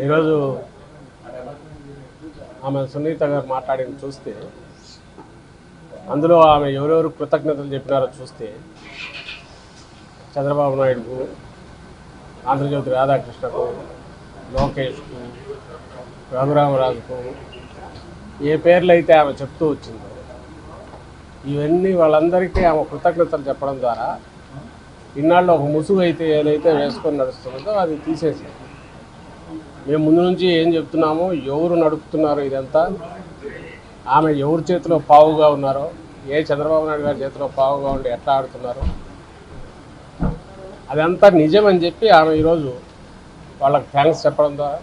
ఈరోజు ఆమె సునీత గారు మాట్లాడింది చూస్తే, అందులో ఆమె ఎవరెవరు కృతజ్ఞతలు చెప్పినారో చూస్తే, చంద్రబాబు నాయుడుకు, ఆంధ్రజ్యోతి రాధాకృష్ణకు, లోకేష్కు, రఘురామరాజుకు, ఏ పేర్లు అయితే ఆమె చెప్తూ వచ్చిందో ఇవన్నీ వాళ్ళందరికీ ఆమె కృతజ్ఞతలు చెప్పడం ద్వారా ఇన్నాళ్ళు ఒక ముసుగు అయితే ఏదైతే వేసుకొని నడుస్తుందో అది తీసేసి, మేము ముందు నుంచి ఏం చెప్తున్నామో, ఎవరు నడుపుతున్నారో ఇదంతా, ఆమె ఎవరి చేతిలో పావుగా ఉన్నారో, ఏ చంద్రబాబు నాయుడు గారి చేతిలో పావుగా ఉండి ఎట్లా ఆడుతున్నారో అదంతా నిజమని చెప్పి ఆమె ఈరోజు వాళ్ళకి థ్యాంక్స్ చెప్పడం ద్వారా,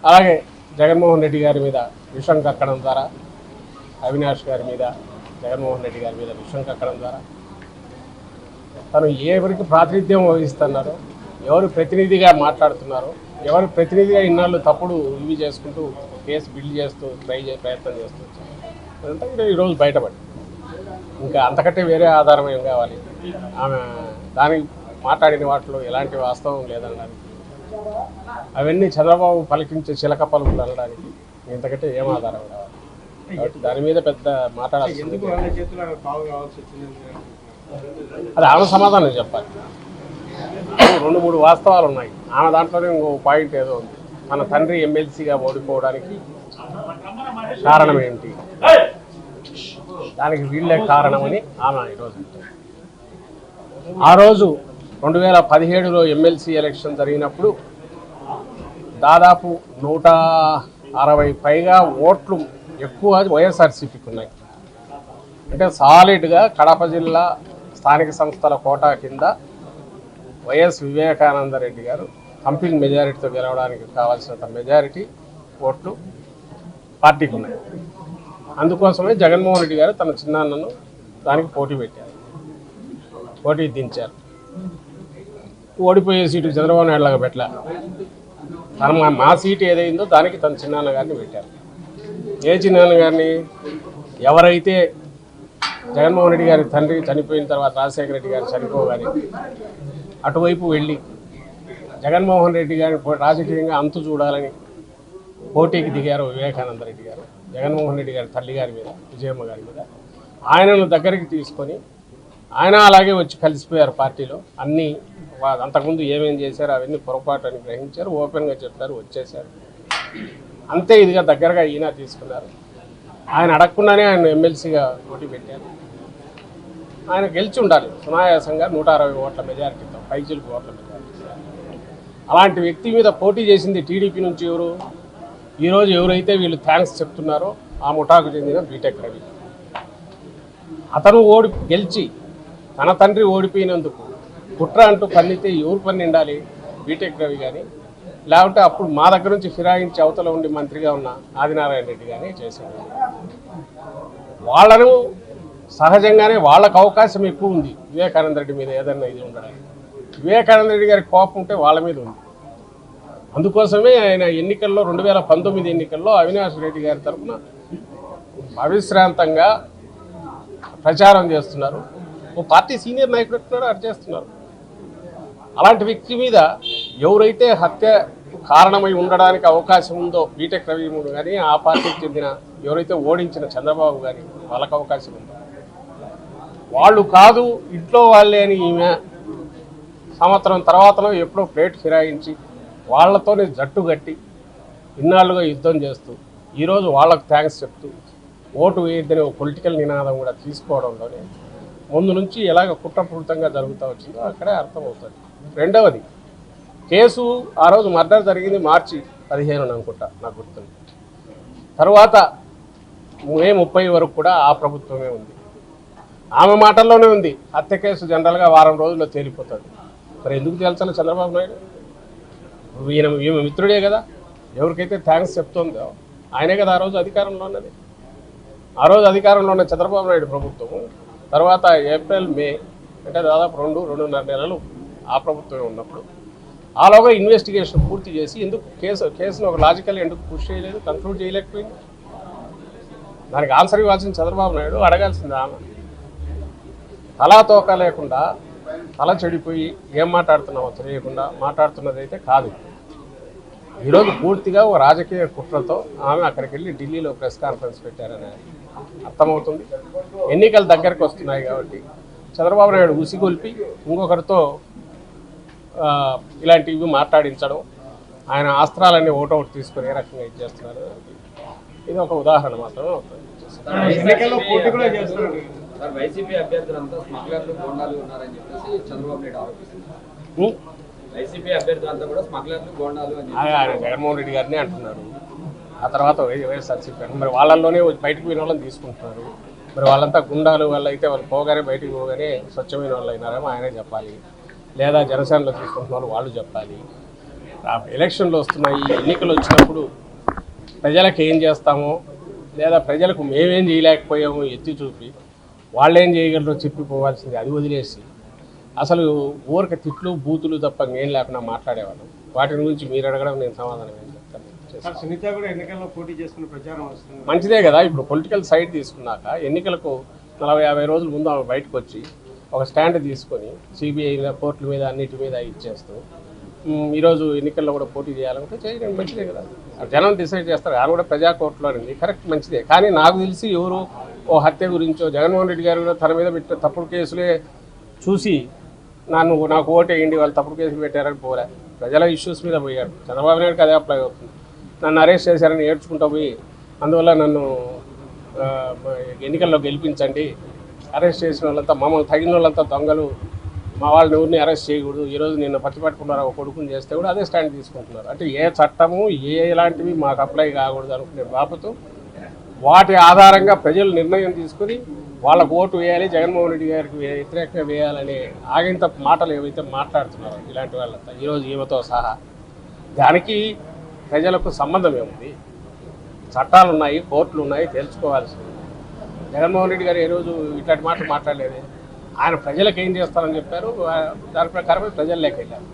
అలాగే జగన్మోహన్ రెడ్డి గారి మీద విషం కక్కడం ద్వారా, అవినాష్ గారి మీద జగన్మోహన్ రెడ్డి గారి మీద విషం కక్కడం ద్వారా తను ఎవరికి ప్రాతినిధ్యం వహిస్తున్నారో, ఎవరు ప్రతినిధిగా మాట్లాడుతున్నారో, ఎవరు ప్రతినిధిగా ఇన్నాళ్ళు తప్పుడు ఇవి చేసుకుంటూ కేసు బిల్డ్ చేస్తూ ప్రయత్నం చేస్తూ అదంతా కూడా ఈరోజు బయటపడి, ఇంకా అంతకంటే వేరే ఆధారం ఏం కావాలి? ఆమె దానికి మాట్లాడిన వాటిలో ఎలాంటి వాస్తవం లేదనడానికి, అవన్నీ చంద్రబాబు పలికించే చిలక పలుకులు అనడానికి ఇంతకంటే ఏం ఆధారం కావాలి? కాబట్టి దాని మీద పెద్ద మాట్లాడాల్సింది. అది ఆమె సమాధానం చెప్పాలి. 2-3 వాస్తవాలు ఉన్నాయి. ఆమె దాంట్లోనే ఇంకో పాయింట్ ఏదో ఉంది. మన తండ్రి ఎమ్మెల్సీగా ఓడిపోవడానికి కారణం ఏంటి, దానికి వీళ్ళే కారణమని ఆమె ఈరోజు. ఆ రోజు 2017లో ఎమ్మెల్సీ ఎలక్షన్ జరిగినప్పుడు దాదాపు 160 పైగా ఓట్లు ఎక్కువ వైఎస్ఆర్సీపీకి ఉన్నాయి. అంటే సాలిడ్గా కడప జిల్లా స్థానిక సంస్థల కోటా కింద వైఎస్ వివేకానందరెడ్డి గారు కంపింగ్ మెజారిటీతో గెలవడానికి కావాల్సినంత మెజారిటీ ఓట్లు పార్టీకి ఉన్నాయి. అందుకోసమే జగన్మోహన్ రెడ్డి గారు తన చిన్నాన్నను దానికి పోటీ దించారు. ఓడిపోయే సీటు చంద్రబాబు నాయుడు లాగా పెట్టలే. మా సీటు ఏదైందో దానికి తన చిన్నాన్న గారిని పెట్టారు. ఏ చిన్నాన్న గారిని? ఎవరైతే జగన్మోహన్ రెడ్డి గారి తండ్రి చనిపోయిన తర్వాత రాజశేఖర రెడ్డి గారు చనిపోగానే అటువైపు వెళ్ళి జగన్మోహన్ రెడ్డి గారిని రాజకీయంగా అంతు చూడాలని పోటీకి దిగారు వివేకానంద రెడ్డి గారు జగన్మోహన్ రెడ్డి గారి తల్లి గారి మీద, విజయమ్మ గారి మీద. ఆయనను దగ్గరికి తీసుకొని ఆయన అలాగే వచ్చి కలిసిపోయారు పార్టీలో. అన్నీ అంతకుముందు ఏమేం చేశారో అవన్నీ పొరపాటు అని గ్రహించారు, ఓపెన్గా చెప్పారు, వచ్చేశారు. అంతే ఇదిగా దగ్గరగా ఈయన తీసుకున్నారు. ఆయన అడగకుండానే ఆయన ఎమ్మెల్సీగా పోటీ పెట్టారు. ఆయన గెలిచి ఉండాలి సునాయాసంగా 160 ఓట్ల మెజారిటీతో, 5 ఓట్ల మెజారిటీ. అలాంటి వ్యక్తి మీద పోటీ చేసింది టీడీపీ నుంచి ఎవరు? ఈరోజు ఎవరైతే వీళ్ళు థ్యాంక్స్ చెప్తున్నారో ఆ ముఠాకు చెందిన బీటెక్ రవి. అతను గెలిచి తన తండ్రి ఓడిపోయినందుకు కుట్ర అంటూ పన్నితే ఎవరు పన్నిండాలి? బీటెక్ రవి కానీ, లేకుంటే అప్పుడు మా దగ్గర నుంచి ఫిరాయించి అవతల ఉండి మంత్రిగా ఉన్న ఆదినారాయణ రెడ్డి కానీ చేశాడు. వాళ్ళను సహజంగానే వాళ్ళకు అవకాశం ఎక్కువ ఉంది వివేకానంద రెడ్డి మీద ఏదన్నా ఇది ఉండడానికి. వివేకానంద రెడ్డి గారి కోపం ఉంటే వాళ్ళ మీద ఉంది. అందుకోసమే ఆయన ఎన్నికల్లో 2019 ఎన్నికల్లో అవినాష్ రెడ్డి గారి తరఫున అవిశ్రాంతంగా ప్రచారం చేస్తున్నారు. ఓ పార్టీ సీనియర్ నాయకుడు ఎట్టున్నారో అది చేస్తున్నారు. అలాంటి వ్యక్తి మీద ఎవరైతే హత్య కారణమై ఉండడానికి అవకాశం ఉందో బీటెక్ రవి కానీ, ఆ పార్టీకి చెందిన ఎవరైతే ఓడించిన చంద్రబాబు కానీ వాళ్ళకు అవకాశం ఉందో, వాళ్ళు కాదు ఇంట్లో వాళ్ళే అని ఈమె సంవత్సరం తర్వాతలో ఎప్పుడో ప్లేట్ ఫిరాయించి వాళ్లతోనే జట్టు కట్టి ఇన్నాళ్ళుగా యుద్ధం చేస్తూ ఈరోజు వాళ్ళకు థ్యాంక్స్ చెప్తూ ఓటు వేయద్దని ఒక పొలిటికల్ నినాదం కూడా తీసుకోవడంలోనే ముందు నుంచి ఎలాగ కుట్రపూరితంగా జరుగుతూ వచ్చిందో అక్కడే అర్థమవుతుంది. రెండవది, కేసు ఆ రోజు మర్డర్ జరిగింది మార్చి 15 అనుకుంటా, నాకు గుర్తుంది. తర్వాత మే 30 వరకు కూడా ఆ ప్రభుత్వమే ఉంది. ఆమె మాటల్లోనే ఉంది హత్య కేసు జనరల్గా వారం రోజుల్లో తేలిపోతుంది. మరి ఎందుకు తేల్చాలి చంద్రబాబు నాయుడు? ఈమె మిత్రుడే కదా, ఎవరికైతే థ్యాంక్స్ చెప్తుందో ఆయనే కదా ఆ రోజు అధికారంలో ఉన్నది. ఆ రోజు అధికారంలో ఉన్న చంద్రబాబు నాయుడు ప్రభుత్వం తర్వాత ఏప్రిల్ మే అంటే దాదాపు 2-2.5 నెలలు ఆ ప్రభుత్వమే ఉన్నప్పుడు ఆలోగా ఇన్వెస్టిగేషన్ పూర్తి చేసి ఎందుకు కేసును ఒక లాజికల్ ఎందుకు పుష్ చేయలేదు, కన్క్లూడ్ చేయలేకపోయింది? దానికి ఆన్సర్ ఇవ్వాల్సిన చంద్రబాబు నాయుడు, అడగాల్సింది ఆమె. తలా తోక లేకుండా తల చెడిపోయి ఏం మాట్లాడుతున్నామో తెలియకుండా మాట్లాడుతున్నదైతే కాదు. ఈరోజు పూర్తిగా ఒక రాజకీయ కుట్రతో ఆమె అక్కడికి వెళ్ళి ఢిల్లీలో ప్రెస్ కాన్ఫరెన్స్ పెట్టారని అర్థమవుతుంది. ఎన్నికలు దగ్గరకు వస్తున్నాయి కాబట్టి చంద్రబాబు నాయుడు ఉసిగొల్పి ఇంకొకరితో ఇలాంటివి మాట్లాడించడం, ఆయన ఆస్త్రాలన్నీ ఓటౌట్ తీసుకొని ఏ రకంగా ఇది చేస్తున్నారు, ఇది ఒక ఉదాహరణ మాత్రమే అవుతుంది. ఎన్నికల్లో పోటీ కూడా చేస్తున్నారు సార్. వైసీపీ అభ్యర్థులంతా స్మగ్లర్లు, గోండాలు ఉన్నారని చెప్పేసి చంద్రబాబు నాయుడు ఆరోపిస్తున్నారు. వైసీపీ అభ్యర్థులంతా కూడా స్మగ్లర్లు, గోండాలు అని ఆయన జగన్మోహన్ రెడ్డి గారిని అంటున్నారు. ఆ తర్వాత వైఎస్ఆర్సీపీ మరి వాళ్ళల్లోనే బయటకు పోయిన వాళ్ళని తీసుకుంటున్నారు. మరి వాళ్ళంతా గుండాలు వాళ్ళు అయితే వాళ్ళు పోగానే బయటకు పోగానే స్వచ్ఛమైన వాళ్ళు అయినారేమో ఆయనే చెప్పాలి, లేదా జనసేనలో తీసుకుంటున్న వాళ్ళు వాళ్ళు చెప్పాలి. ఎలక్షన్లు వస్తున్నాయి, ఎన్నికలు వచ్చినప్పుడు ప్రజలకు ఏం చేస్తామో లేదా ప్రజలకు మేమేం చేయలేకపోయామో ఎత్తి చూపి వాళ్ళేం చేయగలరో చెప్పిపోవాల్సింది, అది వదిలేసి అసలు ఊరిక తిట్లు బూతులు తప్ప ఏం లేకుండా మాట్లాడేవాళ్ళం. వాటి గురించి మీరు అడగడం నేను సమాధానం ఏం చెప్తాను. సునీత కూడా ఎన్నికల్లో పోటీ చేసుకునే ప్రచారం వస్తుంది. మంచిదే కదా. ఇప్పుడు పొలిటికల్ సైడ్ తీసుకున్నాక ఎన్నికలకు 40-50 రోజుల ముందు ఆమె బయటకు వచ్చి ఒక స్టాండ్ తీసుకొని సిబిఐ కోర్టుల మీద అన్నిటి మీద ఇచ్చేస్తూ ఈరోజు ఎన్నికల్లో కూడా పోటీ చేయాలంటే చేయడం మంచిదే కదా. జనం డిసైడ్ చేస్తారు. ఆయన కూడా ప్రజా కోర్టులో ఉంది, కరెక్ట్, మంచిదే. కానీ నాకు తెలిసి ఎవరు ఓ హత్య గురించో జగన్మోహన్ రెడ్డి గారు కూడా తన మీద పెట్టిన తప్పుడు కేసులే చూసి నాకు ఓటేయండి వాళ్ళు తప్పుడు కేసులు పెట్టారని పోలే, ప్రజల ఇష్యూస్ మీద పోయాడు. చంద్రబాబు నాయుడుకి అదే అప్లై అవుతుంది. నన్ను అరెస్ట్ చేశారని ఏడ్చుకుంటూ పోయి అందువల్ల నన్ను ఎన్నికల్లో గెలిపించండి, అరెస్ట్ చేసిన వాళ్ళంతా మమ్మల్ని తగిన వాళ్ళంతా దొంగలు, మా వాళ్ళని ఎవరిని అరెస్ట్ చేయకూడదు, ఈరోజు నిన్ను పట్టుకున్నారు ఒక కొడుకుని చేస్తే కూడా అదే స్టాండ్ తీసుకుంటున్నారు. అంటే ఏ చట్టము ఎలాంటివి మాకు అప్లై కాకూడదు అనుకునే బాబుతో వాటి ఆధారంగా ప్రజలు నిర్ణయం తీసుకుని వాళ్ళకు ఓటు వేయాలి, జగన్మోహన్ రెడ్డి గారికి వ్యతిరేకంగా వేయాలనే ఆగింత మాటలు ఏవైతే మాట్లాడుతున్నారో ఇలాంటి వాళ్ళంతా ఈరోజు ఈమెతో సహా, దానికి ప్రజలకు సంబంధం ఏముంది? చట్టాలు ఉన్నాయి, కోర్టులు ఉన్నాయి, తెలుసుకోవాల్సింది. జగన్మోహన్ రెడ్డి గారు ఏ రోజు ఇట్లాంటి మాటలు మాట్లాడలేదు. ఆయన ప్రజలకు ఏం చేస్తారని చెప్పారు, దాని ప్రకారమే ప్రజల్లోకి వెళ్ళారు.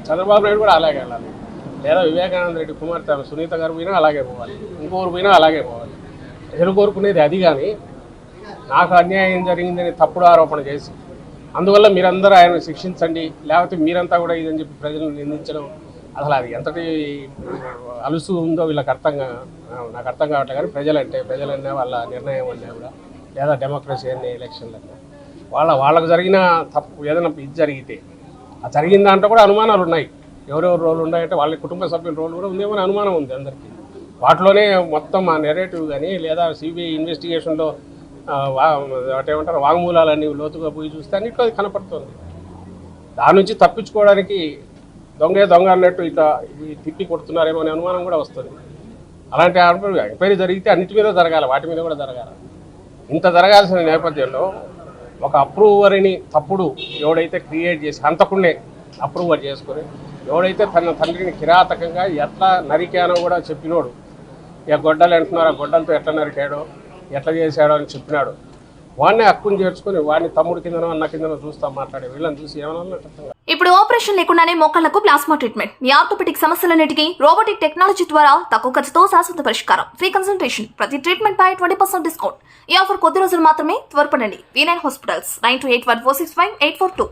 చంద్రబాబు నాయుడు కూడా అలాగే వెళ్ళాలి, లేదా వివేకానంద రెడ్డి కుమార్తె సునీత గారు పోయినా అలాగే పోవాలి, ఇంకొకరు పోయినా అలాగే పోవాలి. ప్రజలు కోరుకునేది అది. కానీ నాకు అన్యాయం జరిగిందని తప్పుడు ఆరోపణ చేసి అందువల్ల మీరందరూ ఆయన శిక్షించండి, లేకపోతే మీరంతా కూడా ఇదని చెప్పి ప్రజలను నిందించడం, అసలు అది ఎంతటి అలుసు ఉందో వీళ్ళకి నాకు అర్థం కావట్లేదు. కానీ ప్రజలన్నా వాళ్ళ నిర్ణయం అన్నా కూడా, లేదా డెమోక్రసీ అనే ఎలక్షన్లు అన్నా వాళ్ళకు జరిగిన తప్పు ఏదైనా ఇది జరిగితే ఆ జరిగిన దాంట్లో కూడా అనుమానాలు ఉన్నాయి. ఎవరెవరు రోలు ఉన్నాయంటే వాళ్ళ కుటుంబ సభ్యుల రోలు కూడా ఉందేమో అనుమానం ఉంది అందరికీ. వాటిలోనే మొత్తం ఆ నెరేటివ్ కానీ లేదా సిబిఐ ఇన్వెస్టిగేషన్లో ఏమంటారు వాంగ్మూలాలన్నీ లోతుగా పోయి చూస్తే అన్నిట్లో అది కనపడుతుంది. దాని నుంచి తప్పించుకోవడానికి దొంగ అన్నట్టు ఇట్లా తిప్పి కొడుతున్నారేమో అనే అనుమానం కూడా వస్తుంది. అలాంటి ఎంక్వైరీ జరిగితే అన్నిటి మీద జరగాలి, వాటి మీద కూడా జరగాలి. ఇంత జరగాల్సిన నేపథ్యంలో ఒక అప్రూవర్ని తప్పుడు ఎవడైతే క్రియేట్ చేసి హంతకుడినే అప్రూవర్ చేసుకొని ఎవడైతే తన తండ్రిని కిరాతకంగా ఎట్లా నరికానో కూడా చెప్పినోడు, ఇక గొడ్డలు అంటున్నారు, ఆ గొడ్డలతో ఎట్లా నరికాడో ఎట్లా చేశాడో అని చెప్పినాడు, వాడిని హక్కుని చేర్చుకొని వాడిని తమ్ముడు కిందనో అన్న కిందనో చూస్తా మాట్లాడే వీళ్ళని చూసి ఏమన్నా. ఇప్పుడు ఆపరేషన్ లేకుండానే మోకాళ్లకు ప్లాస్మా ట్రీట్మెంట్, మీ ఆర్థోపెటిక్ సమస్యలన్నిటికీ రోబోటిక్ టెక్నాలజీ ద్వారా తక్కువ ఖర్చుతో శాశ్వత పరిష్కారం, ఫ్రీ కన్సల్టేషన్, ప్రతి ట్రీట్మెంట్ పై 20% డిస్కౌంట్. ఈ ఆఫర్ కొద్ది రోజులు మాత్రమే, త్వరపడండి. V9 hospitals 9281465842.